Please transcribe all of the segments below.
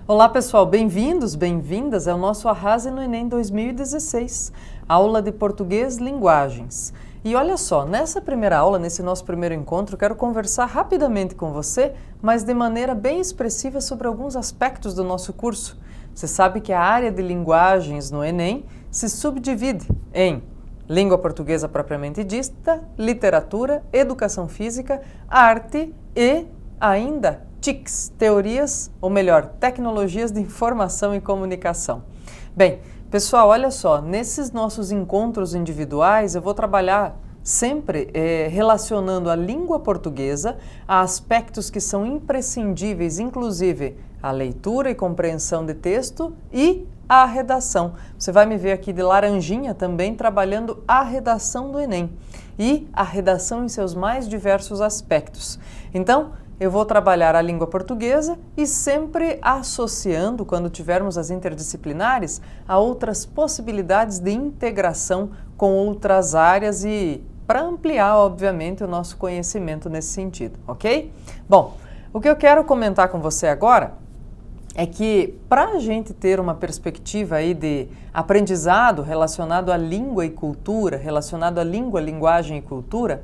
Olá pessoal, bem-vindos, bem-vindas ao nosso Arrase no Enem 2016, aula de Português Linguagens. E olha só, nessa primeira aula, nesse nosso primeiro encontro, quero conversar rapidamente com você, mas de maneira bem expressiva sobre alguns aspectos do nosso curso. Você sabe que a área de linguagens no Enem se subdivide em língua portuguesa propriamente dita, literatura, educação física, arte e ainda TICs, teorias, ou melhor, tecnologias de informação e comunicação. Bem, pessoal, olha só, nesses nossos encontros individuais eu vou trabalhar sempre relacionando a língua portuguesa a aspectos que são imprescindíveis, inclusive a leitura e compreensão de texto e a redação. Você vai me ver aqui de laranjinha também trabalhando a redação do Enem e a redação em seus mais diversos aspectos. Então, eu vou trabalhar a língua portuguesa e sempre associando, quando tivermos as interdisciplinares, a outras possibilidades de integração com outras áreas e para ampliar, obviamente, o nosso conhecimento nesse sentido, ok? Bom, o que eu quero comentar com você agora é que para a gente ter uma perspectiva aí de aprendizado relacionado à língua e cultura, relacionado à língua, linguagem e cultura,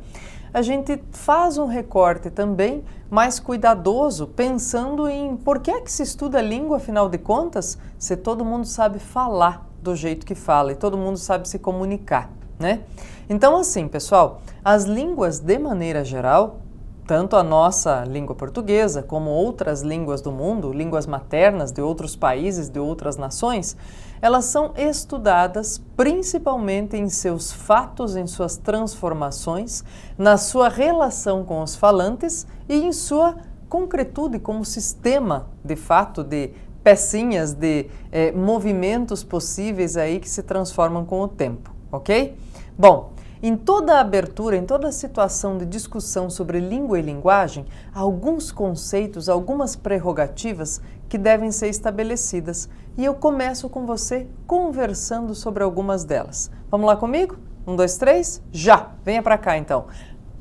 a gente faz um recorte também mais cuidadoso, pensando em por que é que se estuda língua, afinal de contas, se todo mundo sabe falar do jeito que fala e todo mundo sabe se comunicar, né? Então, assim, pessoal, as línguas de maneira geral, tanto a nossa língua portuguesa como outras línguas do mundo, línguas maternas de outros países, de outras nações, elas são estudadas principalmente em seus fatos, em suas transformações, na sua relação com os falantes e em sua concretude como sistema, de fato, de pecinhas, de movimentos possíveis aí que se transformam com o tempo, ok? Bom, em toda a abertura, em toda a situação de discussão sobre língua e linguagem, há alguns conceitos, algumas prerrogativas que devem ser estabelecidas. E eu começo com você conversando sobre algumas delas. Vamos lá comigo? 1, 2, 3, já! Venha para cá então.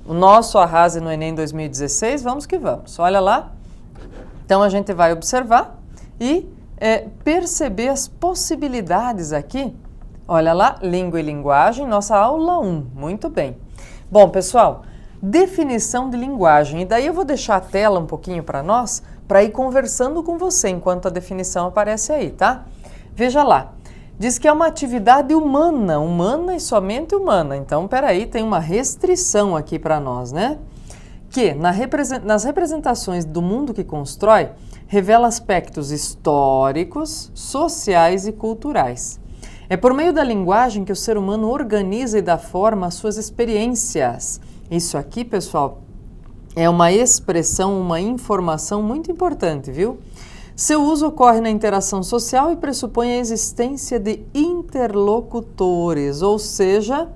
O nosso Arrase no Enem 2016, vamos que vamos. Olha lá. Então a gente vai observar e perceber as possibilidades aqui. Olha lá, língua e linguagem, nossa aula 1. Muito bem. Bom, pessoal, definição de linguagem. E daí eu vou deixar a tela um pouquinho para nós, para ir conversando com você enquanto a definição aparece aí, tá? Veja lá. Diz que é uma atividade humana, humana e somente humana. Então, peraí, tem uma restrição aqui para nós, né? Que nas representações do mundo que constrói, revela aspectos históricos, sociais e culturais. É por meio da linguagem que o ser humano organiza e dá forma às suas experiências. Isso aqui, pessoal, é uma expressão, uma informação muito importante, viu? Seu uso ocorre na interação social e pressupõe a existência de interlocutores, ou seja,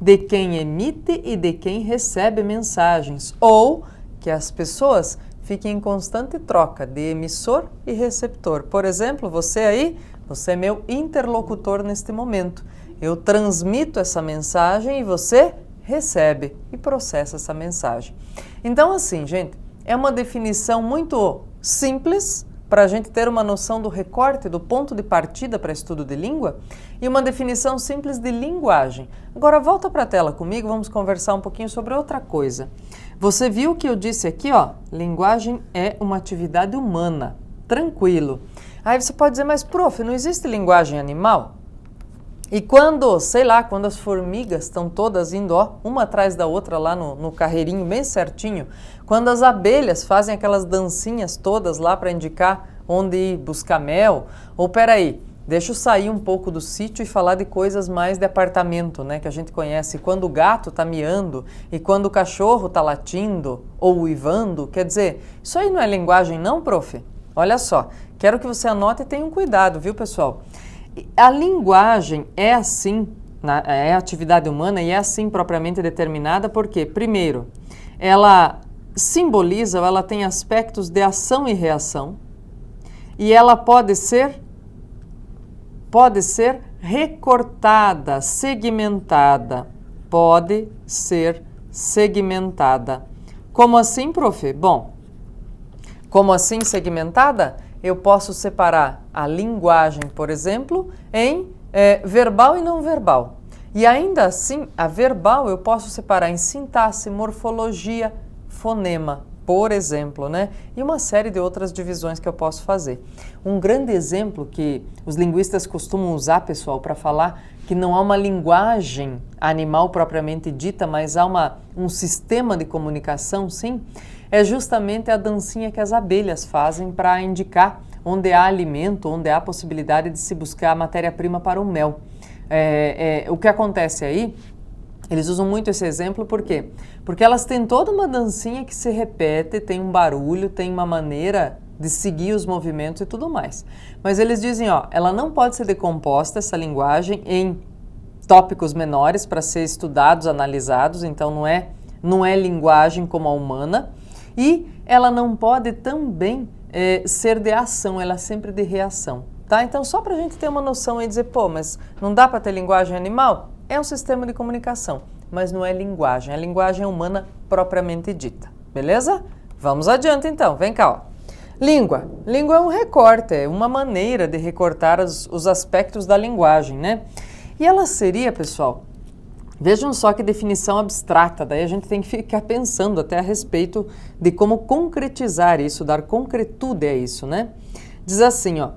de quem emite e de quem recebe mensagens, ou que as pessoas fiquem em constante troca de emissor e receptor. Por exemplo, você aí, você é meu interlocutor neste momento. Eu transmito essa mensagem e você recebe e processa essa mensagem. Então, assim, gente, é uma definição muito simples para a gente ter uma noção do recorte, do ponto de partida para estudo de língua e uma definição simples de linguagem. Agora, volta para a tela comigo, vamos conversar um pouquinho sobre outra coisa. Você viu que eu disse aqui, ó, linguagem é uma atividade humana. Tranquilo. Aí você pode dizer, mas prof, não existe linguagem animal? E quando, sei lá, quando as formigas estão todas indo, ó, uma atrás da outra lá no carreirinho bem certinho, quando as abelhas fazem aquelas dancinhas todas lá para indicar onde ir buscar mel, ou peraí, deixa eu sair um pouco do sítio e falar de coisas mais de apartamento, né, que a gente conhece, quando o gato está miando e quando o cachorro está latindo ou uivando, quer dizer, isso aí não é linguagem não, prof? Olha só, quero que você anote e tenha um cuidado, viu, pessoal? A linguagem é assim, é atividade humana e é assim propriamente determinada porque, primeiro, ela simboliza ou ela tem aspectos de ação e reação e ela pode ser recortada, segmentada, pode ser segmentada. Como assim, prof? Bom, como assim segmentada? eu posso separar a linguagem, por exemplo, em verbal e não verbal. E ainda assim, a verbal eu posso separar em sintaxe, morfologia, fonema, por exemplo, né? E uma série de outras divisões que eu posso fazer. Um grande exemplo que os linguistas costumam usar, pessoal, para falar que não há uma linguagem animal propriamente dita, mas há um sistema de comunicação, sim, é justamente a dancinha que as abelhas fazem para indicar onde há alimento, onde há possibilidade de se buscar matéria-prima para o mel. O que acontece aí, eles usam muito esse exemplo, por quê? Porque elas têm toda uma dancinha que se repete, tem um barulho, tem uma maneira de seguir os movimentos e tudo mais. Mas eles dizem, ó, ela não pode ser decomposta, essa linguagem, em tópicos menores para ser estudados, analisados, então não é linguagem como a humana, e ela não pode também ser de ação, ela é sempre de reação. Tá? Então, só para a gente ter uma noção e dizer, pô, mas não dá para ter linguagem animal? É um sistema de comunicação, mas não é linguagem. A linguagem é humana propriamente dita. Beleza? Vamos adiante então. Vem cá, ó. Língua. Língua é um recorte, é uma maneira de recortar os aspectos da linguagem, né? E ela seria, pessoal, vejam só que definição abstrata, daí a gente tem que ficar pensando até a respeito de como concretizar isso, dar concretude a isso, né? Diz assim, ó.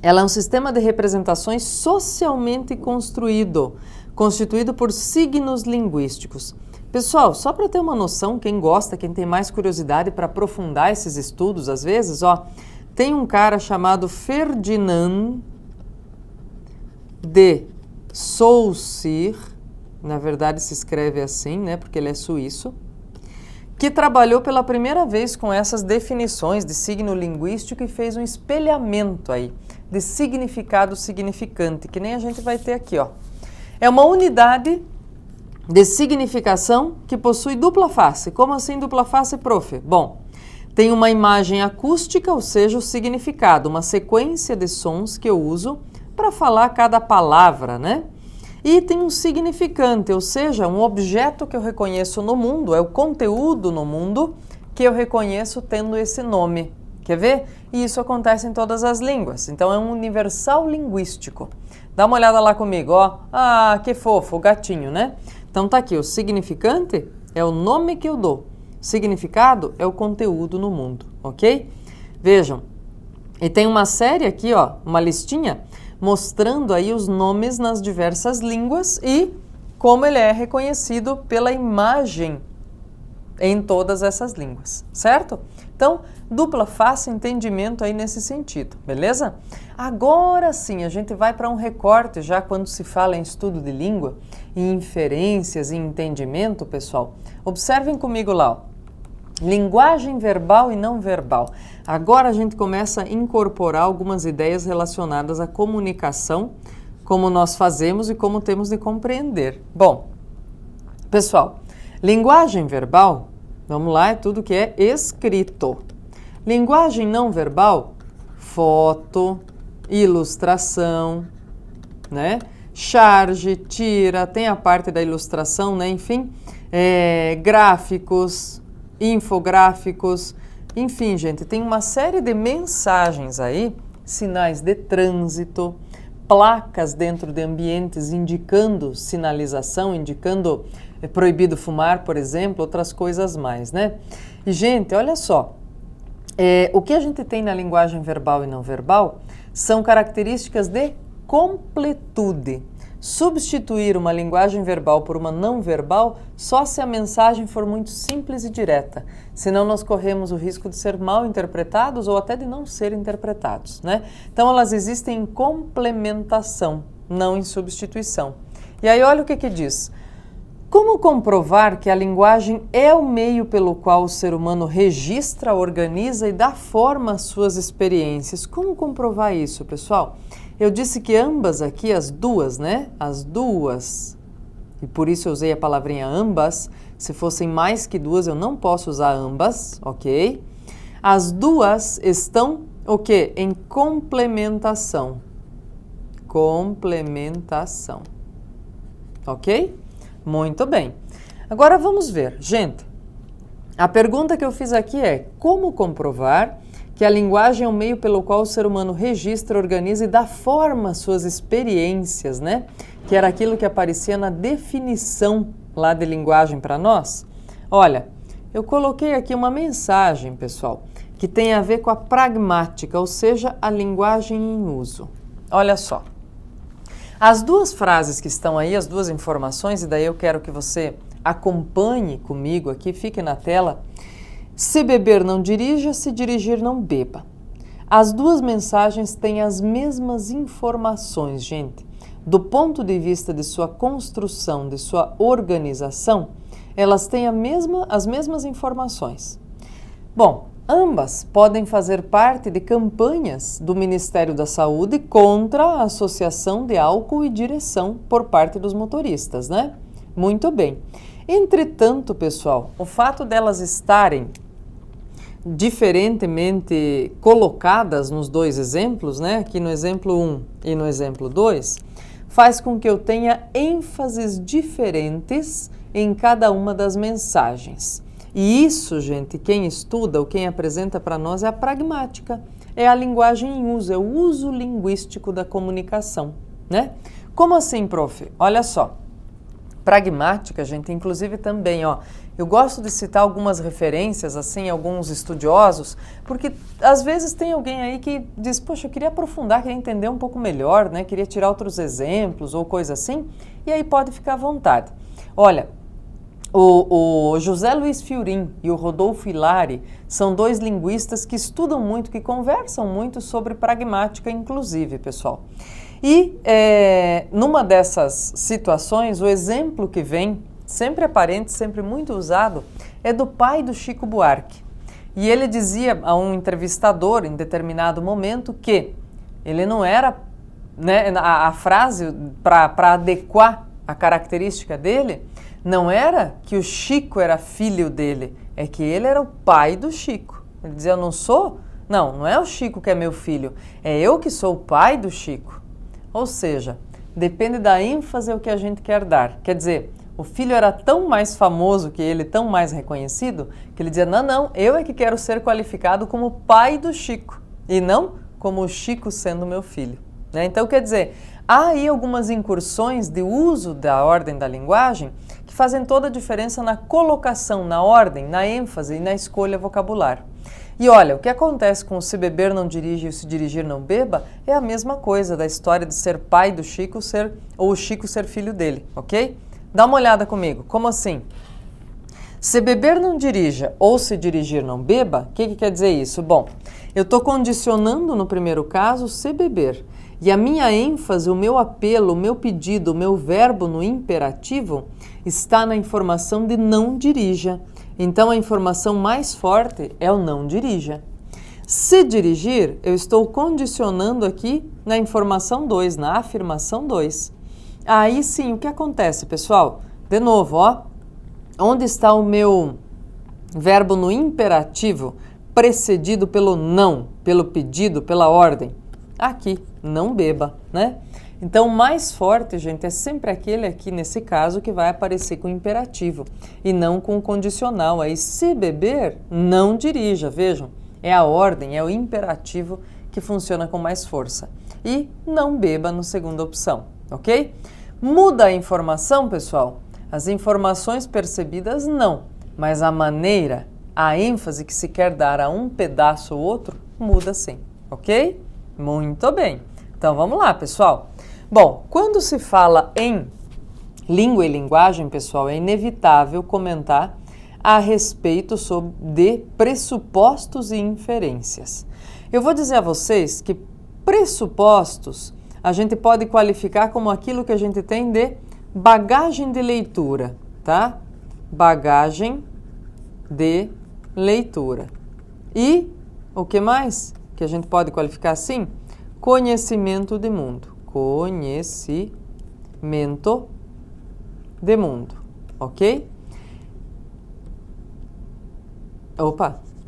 Ela é um sistema de representações socialmente construído, constituído por signos linguísticos. Pessoal, só para ter uma noção, quem gosta, quem tem mais curiosidade para aprofundar esses estudos, às vezes, ó, tem um cara chamado Ferdinand de Saussure, na verdade se escreve assim, né, porque ele é suíço, que trabalhou pela primeira vez com essas definições de signo linguístico e fez um espelhamento aí de significado significante, que nem a gente vai ter aqui, ó. É uma unidade de significação que possui dupla face. Como assim dupla face, prof? Bom, tem uma imagem acústica, ou seja, o significado, uma sequência de sons que eu uso para falar cada palavra, né? E tem um significante, ou seja, um objeto que eu reconheço no mundo, é o conteúdo no mundo que eu reconheço tendo esse nome. Quer ver? E isso acontece em todas as línguas. Então é um universal linguístico. Dá uma olhada lá comigo, ó. Ah, que fofo, o gatinho, né? Então tá aqui, o significante é o nome que eu dou. O significado é o conteúdo no mundo, ok? Vejam, e tem uma série aqui, ó, uma listinha, mostrando aí os nomes nas diversas línguas e como ele é reconhecido pela imagem em todas essas línguas, certo? Então, dupla face, entendimento aí nesse sentido, beleza? Agora sim, a gente vai para um recorte, já quando se fala em estudo de língua, em inferências e entendimento, pessoal. Observem comigo lá, ó. Linguagem verbal e não verbal. Agora a gente começa a incorporar algumas ideias relacionadas à comunicação, como nós fazemos e como temos de compreender. Bom, pessoal, linguagem verbal, vamos lá, é tudo que é escrito. Linguagem não verbal, foto, ilustração, né? Charge, tira, tem a parte da ilustração, né? Enfim, gráficos, infográficos, enfim, gente, tem uma série de mensagens aí, sinais de trânsito, placas dentro de ambientes indicando sinalização, indicando proibido fumar, por exemplo, outras coisas mais, né? E, gente, olha só, o que a gente tem na linguagem verbal e não verbal são características de completude. Substituir uma linguagem verbal por uma não verbal só se a mensagem for muito simples e direta, senão nós corremos o risco de ser mal interpretados ou até de não ser interpretados, né? Então elas existem em complementação, não em substituição. E aí olha o que diz. Como comprovar que a linguagem é o meio pelo qual o ser humano registra, organiza e dá forma às suas experiências? Como comprovar isso, pessoal? Eu disse que ambas aqui, as duas, né? As duas, e por isso eu usei a palavrinha ambas. Se fossem mais que duas, eu não posso usar ambas, ok? As duas estão, o quê? Em complementação. Complementação. Ok? Muito bem. Agora vamos ver. Gente, a pergunta que eu fiz aqui é como comprovar que a linguagem é o meio pelo qual o ser humano registra, organiza e dá forma às suas experiências, né? Que era aquilo que aparecia na definição lá de linguagem para nós. Olha, eu coloquei aqui uma mensagem, pessoal, que tem a ver com a pragmática, ou seja, a linguagem em uso. Olha só. As duas frases que estão aí, as duas informações, e daí eu quero que você acompanhe comigo aqui, fique na tela. Se beber, não dirija, se dirigir, não beba. As duas mensagens têm as mesmas informações, gente. Do ponto de vista de sua construção, de sua organização, elas têm as mesmas informações. Bom, ambas podem fazer parte de campanhas do Ministério da Saúde contra a associação de álcool e direção por parte dos motoristas, né? Muito bem. Entretanto, pessoal, o fato delas estarem diferentemente colocadas nos dois exemplos, né? Aqui no exemplo 1 e no exemplo 2, faz com que eu tenha ênfases diferentes em cada uma das mensagens. E isso, gente, quem estuda ou quem apresenta para nós é a pragmática, é a linguagem em uso, é o uso linguístico da comunicação, né? Como assim, prof? Olha só, pragmática, gente, inclusive também, ó, eu gosto de citar algumas referências, assim, alguns estudiosos, porque às vezes tem alguém aí que diz, poxa, eu queria aprofundar, queria entender um pouco melhor, né? Queria tirar outros exemplos ou coisa assim, e aí pode ficar à vontade. Olha, o José Luiz Fiorin e o Rodolfo Hilari são dois linguistas que estudam muito, que conversam muito sobre pragmática, inclusive, pessoal. E numa dessas situações, o exemplo que vem, sempre aparente, sempre muito usado, é do pai do Chico Buarque. E ele dizia a um entrevistador, em determinado momento, que ele não era, né, a frase para adequar a característica dele, não era que o Chico era filho dele, é que ele era o pai do Chico. Ele dizia, eu não sou? Não é o Chico que é meu filho, é eu que sou o pai do Chico. Ou seja, depende da ênfase ao que a gente quer dar. Quer dizer, o filho era tão mais famoso que ele, tão mais reconhecido, que ele dizia, não, eu é que quero ser qualificado como pai do Chico, e não como o Chico sendo meu filho. Né? Então, quer dizer, há aí algumas incursões de uso da ordem da linguagem que fazem toda a diferença na colocação, na ordem, na ênfase e na escolha vocabular. E olha, o que acontece com o se beber não dirige e o se dirigir não beba é a mesma coisa da história de ser pai do Chico ou o Chico ser filho dele, ok? Dá uma olhada comigo, como assim? Se beber não dirija ou se dirigir não beba, o que quer dizer isso? Bom, eu estou condicionando no primeiro caso se beber. E a minha ênfase, o meu apelo, o meu pedido, o meu verbo no imperativo está na informação de não dirija. Então a informação mais forte é o não dirija. Se dirigir, eu estou condicionando aqui na informação 2, na afirmação 2. Aí sim, o que acontece, pessoal? De novo, ó, onde está o meu verbo no imperativo precedido pelo não, pelo pedido, pela ordem? Aqui, não beba, né? Então, o mais forte, gente, é sempre aquele aqui, nesse caso, que vai aparecer com o imperativo e não com o condicional. Aí, se beber, não dirija, vejam, é a ordem, é o imperativo que funciona com mais força. E não beba na segunda opção, ok? Muda a informação, pessoal? As informações percebidas, não, mas a maneira, a ênfase que se quer dar a um pedaço ou outro, muda sim, ok? Muito bem. Então, vamos lá, pessoal. Bom, quando se fala em língua e linguagem, pessoal, é inevitável comentar a respeito de pressupostos e inferências. Eu vou dizer a vocês que pressupostos a gente pode qualificar como aquilo que a gente tem de bagagem de leitura, tá? Bagagem de leitura. E o que mais que a gente pode qualificar assim? Conhecimento de mundo. Conhecimento de mundo, ok?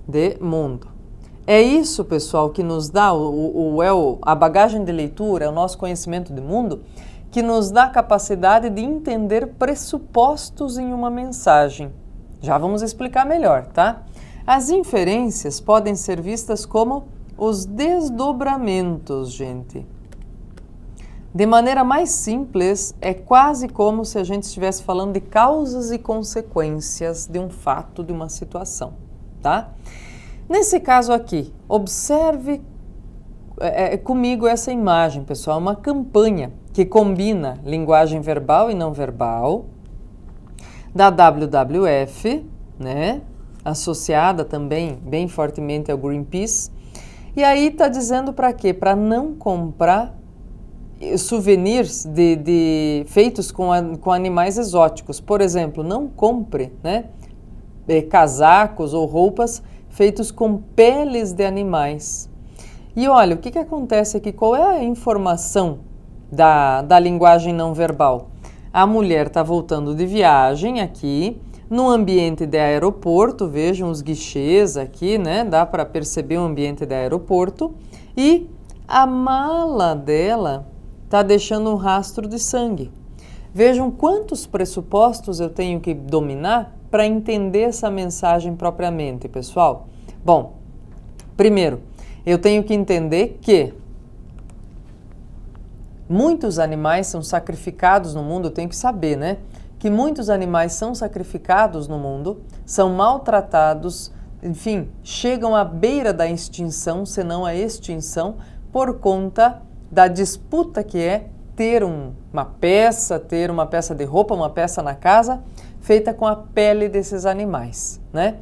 De mundo. É isso, pessoal, que nos dá a bagagem de leitura, o nosso conhecimento de mundo, que nos dá a capacidade de entender pressupostos em uma mensagem. Já vamos explicar melhor, tá? As inferências podem ser vistas como os desdobramentos, gente. De maneira mais simples, é quase como se a gente estivesse falando de causas e consequências de um fato, de uma situação, tá? Nesse caso aqui, observe comigo essa imagem, pessoal, uma campanha que combina linguagem verbal e não verbal, da WWF, né? Associada também bem fortemente ao Greenpeace. E aí está dizendo para quê? Para não comprar souvenirs feitos com animais exóticos. Por exemplo, não compre, né, casacos ou roupas feitos com peles de animais. E olha, o que acontece aqui? Qual é a informação da linguagem não verbal? A mulher está voltando de viagem aqui, no ambiente de aeroporto, vejam os guichês aqui, né? Dá para perceber o ambiente de aeroporto. E a mala dela está deixando um rastro de sangue. Vejam quantos pressupostos eu tenho que dominar para entender essa mensagem propriamente, pessoal. Bom, primeiro, eu tenho que entender que muitos animais são sacrificados no mundo, eu tenho que saber, né? Que muitos animais são sacrificados no mundo, são maltratados, enfim, chegam à beira da extinção, se não a extinção, por conta da disputa que é ter uma peça de roupa, uma peça na casa, feita com a pele desses animais, né?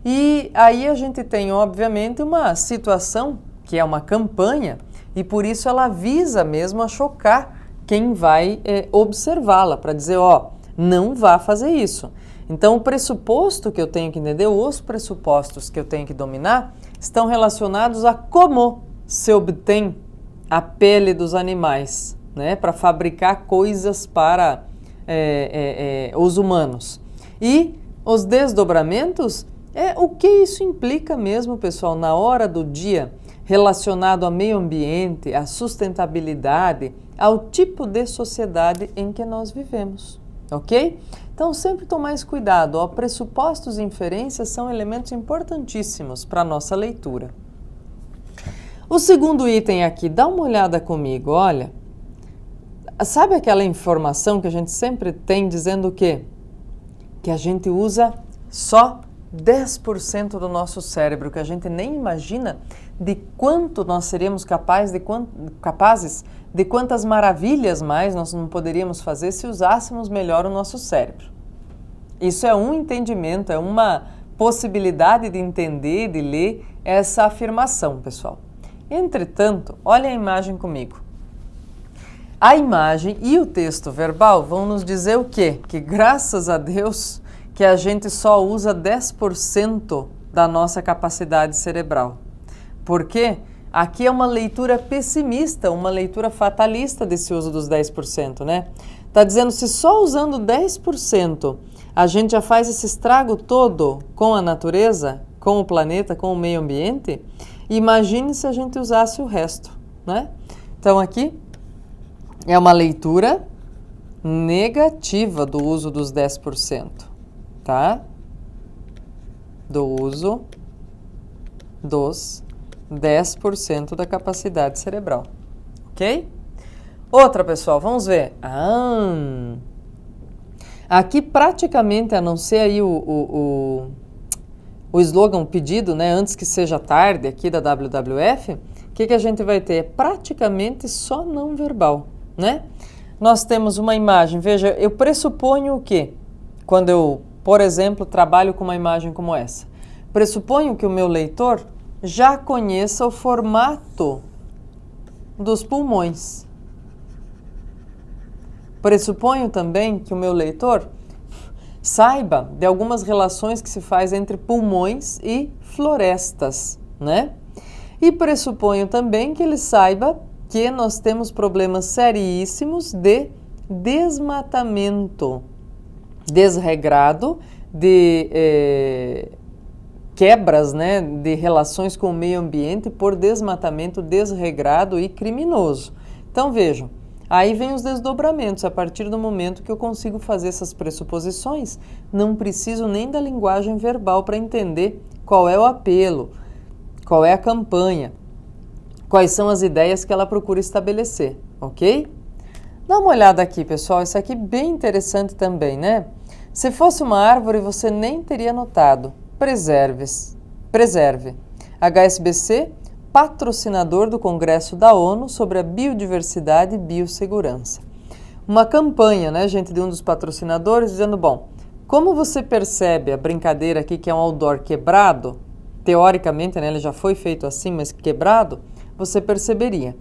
E aí a gente tem, obviamente, uma situação que é uma campanha e por isso ela visa mesmo a chocar quem vai observá-la, para dizer, ó, não vá fazer isso. Então, o pressuposto que eu tenho que entender, os pressupostos que eu tenho que dominar, estão relacionados a como se obtém a pele dos animais, né, para fabricar coisas para os humanos. E os desdobramentos o que isso implica mesmo, pessoal, na hora do dia, relacionado ao meio ambiente, à sustentabilidade, ao tipo de sociedade em que nós vivemos, ok? Então, sempre tomar mais cuidado. Ó, pressupostos e inferências são elementos importantíssimos para a nossa leitura. O segundo item aqui, dá uma olhada comigo, olha. Sabe aquela informação que a gente sempre tem dizendo o quê? Que a gente usa só 10% do nosso cérebro, que a gente nem imagina de quanto nós seríamos capazes de quantas maravilhas mais nós não poderíamos fazer se usássemos melhor o nosso cérebro. Isso é um entendimento, é uma possibilidade de entender, de ler essa afirmação, pessoal. Entretanto, olha a imagem comigo. A imagem e o texto verbal vão nos dizer o quê? Que graças a Deus que a gente só usa 10% da nossa capacidade cerebral. Porque aqui é uma leitura pessimista, uma leitura fatalista desse uso dos 10%, né? Está dizendo, se só usando 10% a gente já faz esse estrago todo com a natureza, com o planeta, com o meio ambiente, imagine se a gente usasse o resto, né? Então aqui é uma leitura negativa do uso dos 10%, tá? Do uso dos 10% da capacidade cerebral, ok? Outra, pessoal, vamos ver. Aqui praticamente, a não ser aí o slogan, o pedido, né, antes que seja tarde aqui da WWF, o que a gente vai ter? É praticamente só não verbal, né? Nós temos uma imagem, veja, eu pressuponho o quê? Quando eu, por exemplo, trabalho com uma imagem como essa. Pressuponho que o meu leitor já conheça o formato dos pulmões. Pressuponho também que o meu leitor saiba de algumas relações que se faz entre pulmões e florestas, né? E pressuponho também que ele saiba que nós temos problemas seríssimos de desmatamento desregrado, de quebras, né, de relações com o meio ambiente por desmatamento desregrado e criminoso. Então vejam, aí vem os desdobramentos. A partir do momento que eu consigo fazer essas pressuposições, não preciso nem da linguagem verbal para entender qual é o apelo, qual é a campanha, quais são as ideias que ela procura estabelecer, ok? Dá uma olhada aqui, pessoal, isso aqui é bem interessante também, né? Se fosse uma árvore, você nem teria notado. Preserve. HSBC, patrocinador do Congresso da ONU sobre a biodiversidade e biossegurança. Uma campanha, né, gente, de um dos patrocinadores dizendo, bom, como você percebe a brincadeira aqui que é um outdoor quebrado, teoricamente, né, ele já foi feito assim, mas quebrado, você perceberia.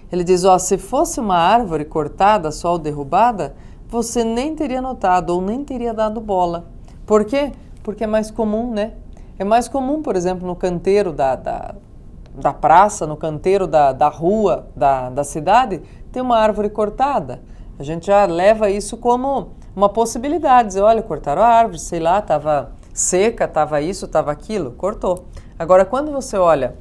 Ele diz, ó, se fosse uma árvore cortada, só ou derrubada, você nem teria notado ou nem teria dado bola. Por quê? Porque é mais comum, né? É mais comum, por exemplo, no canteiro da praça, no canteiro da rua, da cidade, ter uma árvore cortada. A gente já leva isso como uma possibilidade. Dizer, olha, cortaram a árvore, sei lá, estava seca, estava isso, estava aquilo, cortou. Agora, quando você olha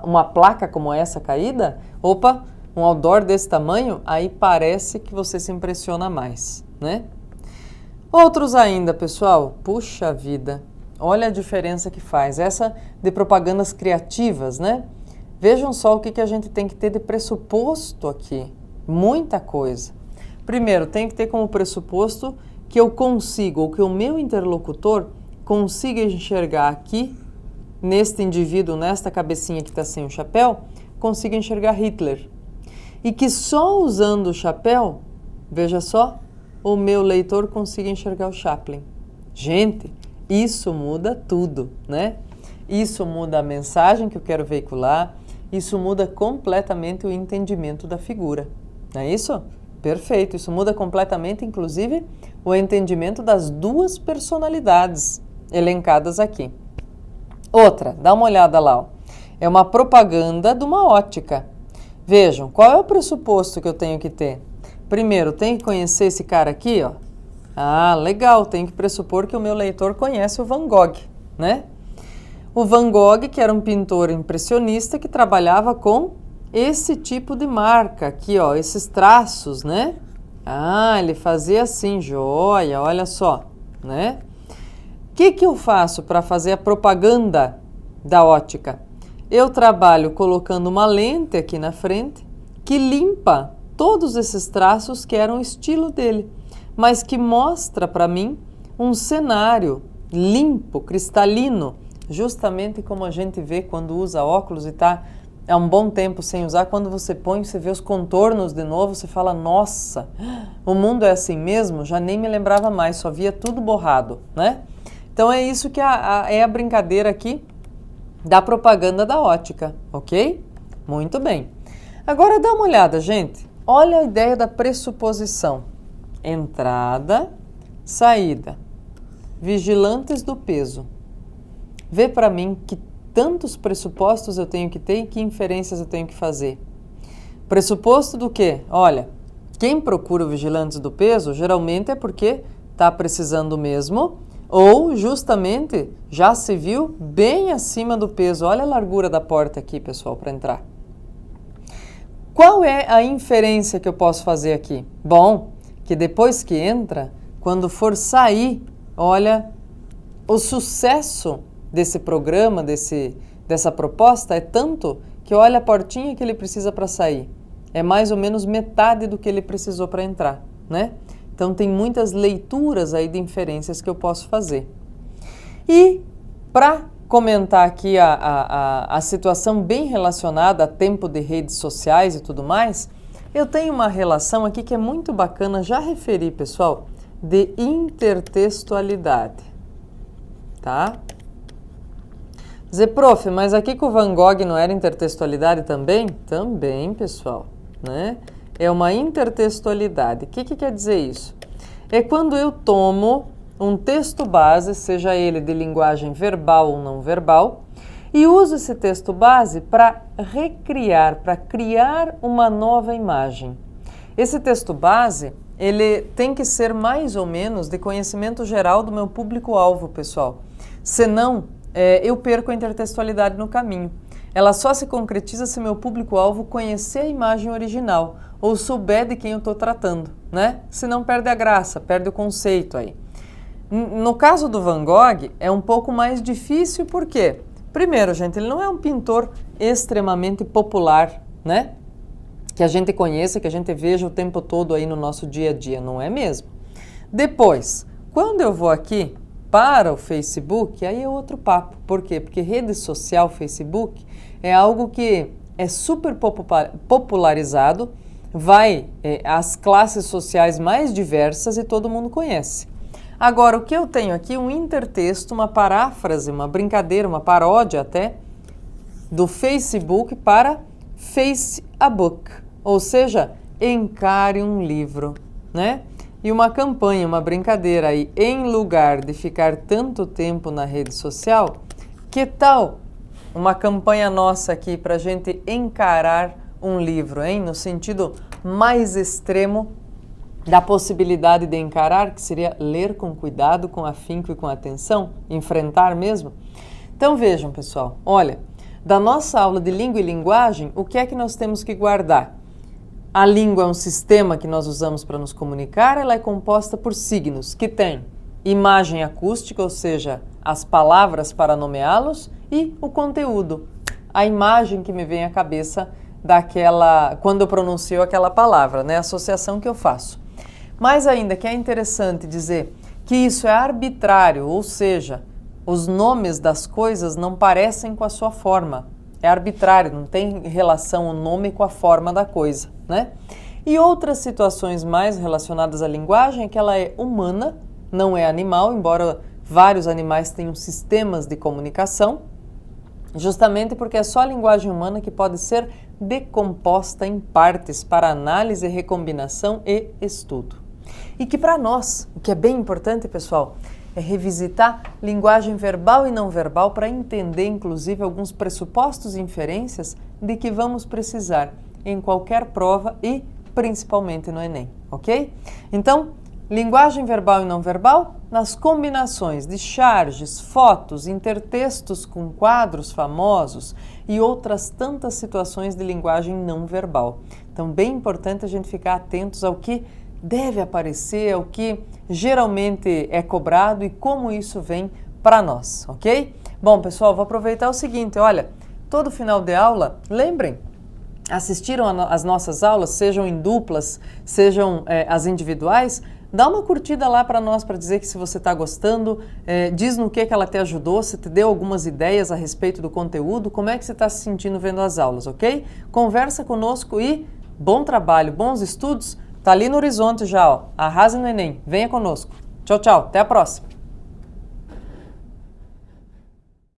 uma placa como essa caída, opa, um outdoor desse tamanho, aí parece que você se impressiona mais, né? Outros ainda, pessoal, puxa vida, olha a diferença que faz. Essa de propagandas criativas, né? Vejam só o que a gente tem que ter de pressuposto aqui. Muita coisa. Primeiro, tem que ter como pressuposto que eu consigo, ou que o meu interlocutor consiga enxergar aqui, neste indivíduo, nesta cabecinha que está sem o chapéu, consiga enxergar Hitler. E que só usando o chapéu, veja só, o meu leitor consiga enxergar o Chaplin. Gente, isso muda tudo, né? Isso muda a mensagem que eu quero veicular, isso muda completamente o entendimento da figura. Não é isso? Perfeito, isso muda completamente, inclusive, o entendimento das duas personalidades elencadas aqui. Outra, dá uma olhada lá, ó. É uma propaganda de uma ótica. Vejam, qual é o pressuposto que eu tenho que ter? Primeiro, tenho que conhecer esse cara aqui, ó. Ah, legal, tenho que pressupor que o meu leitor conhece o Van Gogh, né? O Van Gogh, que era um pintor impressionista que trabalhava com esse tipo de marca aqui, ó, esses traços, né? Ah, ele fazia assim, joia, olha só, né? O que eu faço para fazer a propaganda da ótica? Eu trabalho colocando uma lente aqui na frente que limpa todos esses traços que eram o estilo dele, mas que mostra para mim um cenário limpo, cristalino, justamente como a gente vê quando usa óculos e está há um bom tempo sem usar. Quando você põe, você vê os contornos de novo, você fala, nossa, o mundo é assim mesmo? Já nem me lembrava mais, só via tudo borrado, né? Então é isso que é a brincadeira aqui da propaganda da ótica, ok? Muito bem. Agora dá uma olhada, gente. Olha a ideia da pressuposição. Entrada, saída. Vigilantes do peso. Vê para mim que tantos pressupostos eu tenho que ter e que inferências eu tenho que fazer. Pressuposto do quê? Olha, quem procura o vigilantes do peso geralmente é porque está precisando mesmo ou justamente já se viu bem acima do peso. Olha a largura da porta aqui, pessoal, para entrar. Qual é a inferência que eu posso fazer aqui? Bom, que depois que entra, quando for sair, olha, o sucesso desse programa, dessa proposta é tanto que olha a portinha que ele precisa para sair. É mais ou menos metade do que ele precisou para entrar, né? Então tem muitas leituras aí de inferências que eu posso fazer. E para comentar aqui a situação bem relacionada a tempo de redes sociais e tudo mais, eu tenho uma relação aqui que é muito bacana, já referi, pessoal, de intertextualidade, tá? Dizer, prof, mas aqui com o Van Gogh não era intertextualidade também? Também, pessoal, né? É uma intertextualidade. O que quer dizer isso? É quando eu tomo um texto base, seja ele de linguagem verbal ou não verbal, e uso esse texto base para recriar, para criar uma nova imagem. Esse texto base, ele tem que ser mais ou menos de conhecimento geral do meu público-alvo, pessoal. Senão, eu perco a intertextualidade no caminho. Ela só se concretiza se meu público-alvo conhecer a imagem original ou souber de quem eu estou tratando, né? Senão perde a graça, perde o conceito aí. No caso do Van Gogh, é um pouco mais difícil, por quê? Primeiro, gente, ele não é um pintor extremamente popular, né? Que a gente conheça, que a gente veja o tempo todo aí no nosso dia a dia, não é mesmo? Depois, quando eu vou aqui para o Facebook, aí é outro papo. Por quê? Porque rede social, Facebook, é algo que é super popularizado, vai às classes sociais mais diversas e todo mundo conhece. Agora, o que eu tenho aqui, um intertexto, uma paráfrase, uma brincadeira, uma paródia até, do Facebook para Face a Book, ou seja, encare um livro, né? E uma campanha, uma brincadeira aí, em lugar de ficar tanto tempo na rede social, que tal uma campanha nossa aqui para a gente encarar um livro, hein? No sentido mais extremo da possibilidade de encarar, que seria ler com cuidado, com afinco e com atenção, enfrentar mesmo. Então vejam, pessoal, olha, da nossa aula de língua e linguagem, o que é que nós temos que guardar? A língua é um sistema que nós usamos para nos comunicar, ela é composta por signos, que tem imagem acústica, ou seja, as palavras para nomeá-los, e o conteúdo, a imagem que me vem à cabeça daquela, quando eu pronuncio aquela palavra, né? A associação que eu faço. Mais ainda, que é interessante dizer que isso é arbitrário, ou seja, os nomes das coisas não parecem com a sua forma. É arbitrário, não tem relação o nome com a forma da coisa, né? E outras situações mais relacionadas à linguagem é que ela é humana, não é animal, embora vários animais tenham sistemas de comunicação, justamente porque é só a linguagem humana que pode ser decomposta em partes para análise, recombinação e estudo. E que para nós, o que é bem importante, pessoal, é revisitar linguagem verbal e não verbal para entender, inclusive, alguns pressupostos e inferências de que vamos precisar em qualquer prova e principalmente no Enem, ok? Então, linguagem verbal e não verbal nas combinações de charges, fotos, intertextos com quadros famosos e outras tantas situações de linguagem não verbal. Então, bem importante a gente ficar atentos ao que deve aparecer, ao que geralmente é cobrado e como isso vem para nós, ok? Bom, pessoal, vou aproveitar o seguinte, olha, todo final de aula, lembrem, assistiram as nossas aulas, sejam em duplas, sejam as individuais, dá uma curtida lá para nós para dizer que se você está gostando, diz no que ela te ajudou, se te deu algumas ideias a respeito do conteúdo, como é que você está se sentindo vendo as aulas, ok? Conversa conosco e bom trabalho, bons estudos. Tá ali no horizonte já, ó. Arrase no Enem. Venha conosco. Tchau, tchau. Até a próxima.